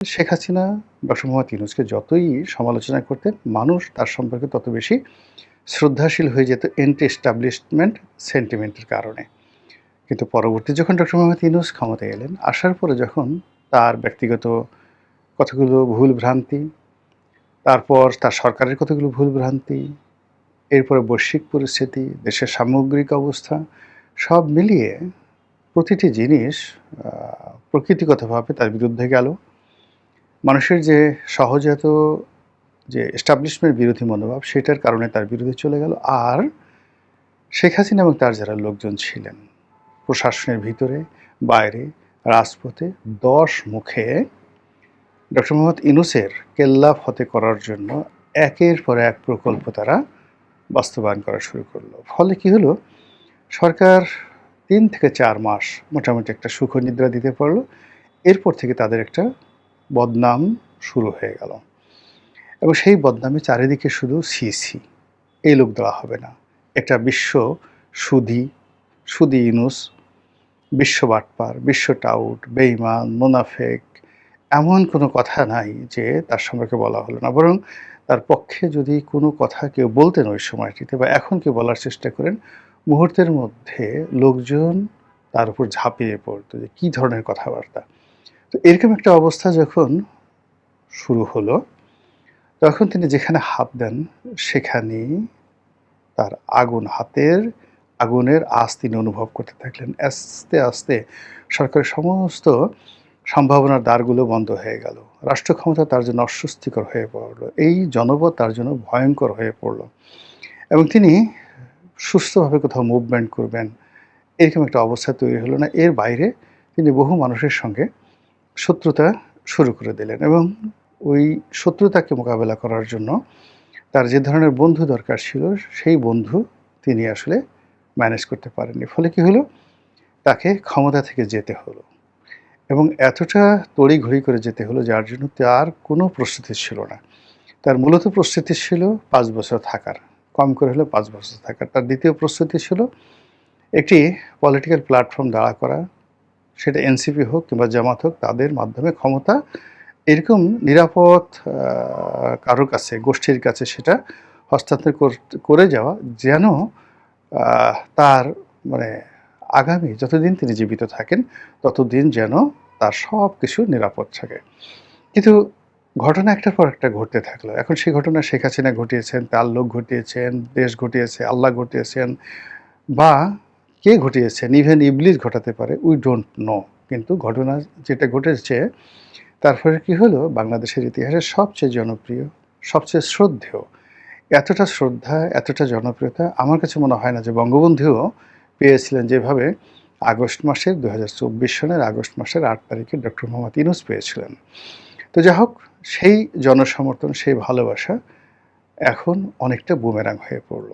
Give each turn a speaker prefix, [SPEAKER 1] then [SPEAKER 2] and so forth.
[SPEAKER 1] Sheikh Hasina doctor Mohammad ইউনূসকে যতই সমালোচনা করতেন, মানুষ তার সম্পর্কে তত বেশি শ্রদ্ধাশীল হয়ে যেত অ্যান্টি এস্টাবলিশমেন্ট সেন্টিমেন্টের কারণে। কিন্তু পরবর্তী যখন ডক্টর মোহাম্মদ ইউনূস ক্ষমতায় এলেন, আসার পরে যখন তার ব্যক্তিগত কতগুলো ভুল ভ্রান্তি, তারপর তার সরকারের কতগুলো ভুল ভ্রান্তি, এরপরে বৈশ্বিক পরিস্থিতি, দেশের সামগ্রিক অবস্থা সব মিলিয়ে প্রতিটি জিনিস প্রকৃতিগতভাবে তার বিরুদ্ধে গেল। মানুষের যে সহজাত যে এস্টাবলিশমেন্ট বিরোধী মনোভাব, সেটার কারণে তার বিরুদ্ধে চলে গেল। আর শেখ হাসিনা এবং তার যারা লোকজন ছিলেন প্রশাসনের ভিতরে, বাইরে, রাজপথে ১০ মুখে ডক্টর মোহাম্মদ ইউনূসের কেল্লা ফতে করার জন্য একের পর এক প্রকল্প তারা বাস্তবায়ন করা শুরু করলো। ফলে কি হলো, সরকার ৩ থেকে ৪ মাস মোটামুটি একটা সুখনিদ্রা দিতে পারলো। এরপর থেকে তাদের একটা বদনাম শুরু হয়ে গেল, এবং সেই বদনামে চারিদিকে শুধু সিসি, এই লোক দেওয়া হবে না, একটা বিশ্ব সুদী, সুদী ইউনূস, বিশ্ব বাটপার, বিশ্ব টাউট, বেঈমান, মুনাফেক, এমন কোনো কথা নাই যে তার সম্পর্কে বলা হলো না। বরং তার পক্ষে যদি কোনো কথা কেউ বলতেন ওই সময়টিতে, বা এখন কেউ বলার চেষ্টা করেন, মুহূর্তের মধ্যে লোকজন তার উপর ঝাঁপিয়ে পড়তো যে কী ধরনের কথাবার্তা। তো এরকম একটা অবস্থা যখন শুরু হলো, তখন তিনি যেখানে হাত দেন সেখানেই তার হাতের আগুনের আঁচ তিনি অনুভব করতে থাকলেন। আস্তে আস্তে সরকারের সমস্ত সম্ভাবনার দ্বারগুলো বন্ধ হয়ে গেল। রাষ্ট্র ক্ষমতা তার জন্য অস্বস্তিকর হয়ে পড়ল, এই জনপদ তার জন্য ভয়ঙ্কর হয়ে পড়ল, এবং তিনি সুস্থভাবে কোথাও মুভমেন্ট করবেন এরকম একটা অবস্থা তৈরি হলো না। এর বাইরে তিনি বহু মানুষের সঙ্গে শত্রুতা শুরু করে দিলেন, এবং ওই শত্রুতাকে মোকাবেলা করার জন্য তার যে ধরনের বন্ধু দরকার ছিল, সেই বন্ধু তিনি আসলে ম্যানেজ করতে পারেননি। ফলে কি হলো, তাকে ক্ষমতা থেকে যেতে হলো, এবং এতটা তড়িঘড়ি করে যেতে হলো যার জন্য তার কোনো প্রস্তুতি ছিল না। তার মূলত প্রস্তুতি ছিল ৫ বছর থাকার, কম করে হলেও ৫ বছর থাকার। তার দ্বিতীয় প্রস্তুতি ছিল একটি পলিটিক্যাল প্ল্যাটফর্ম দাঁড়া করা, সেটা এনসিপি হোক কিংবা জামাত হোক, তাদের মাধ্যমে ক্ষমতা এরকম নিরাপদ কারোর কাছে, গোষ্ঠীর কাছে সেটা হস্তান্তর করে যাওয়া, যেন তার মানে আগামী যতদিন তিনি জীবিত থাকেন ততদিন যেন তার সব কিছু নিরাপদ থাকে। কিন্তু ঘটনা একটার পর একটা ঘটতে থাকলো। এখন সেই ঘটনা শেখ হাসিনা ঘটিয়েছেন, তার লোক ঘটিয়েছেন, দেশ ঘটিয়েছে, আল্লাহ ঘটিয়েছেন, বা কে ঘটিয়েছেন, ইভেন ইবলিস ঘটাতে পারে, উই ডোন্ট নো। কিন্তু ঘটনা যেটা ঘটেছে, তারপরে কি হলো, বাংলাদেশের ইতিহাসে সবচেয়ে জনপ্রিয়, সবচেয়ে শ্রদ্ধেয়, এতটা শ্রদ্ধা, এতটা জনপ্রিয়তা আমার কাছে মনে হয় না যে বঙ্গবন্ধুও পেয়েছিলেন, যেভাবে আগস্ট মাসের ২০২৪ সনের আগস্ট মাসের ৮ তারিখে ডক্টর মোহাম্মদ ইউনূস পেয়েছিলেন। তো যাই হোক, সেই জনসমর্থন, সেই ভালোবাসা এখন অনেকটা বুমেরাং হয়ে পড়ল।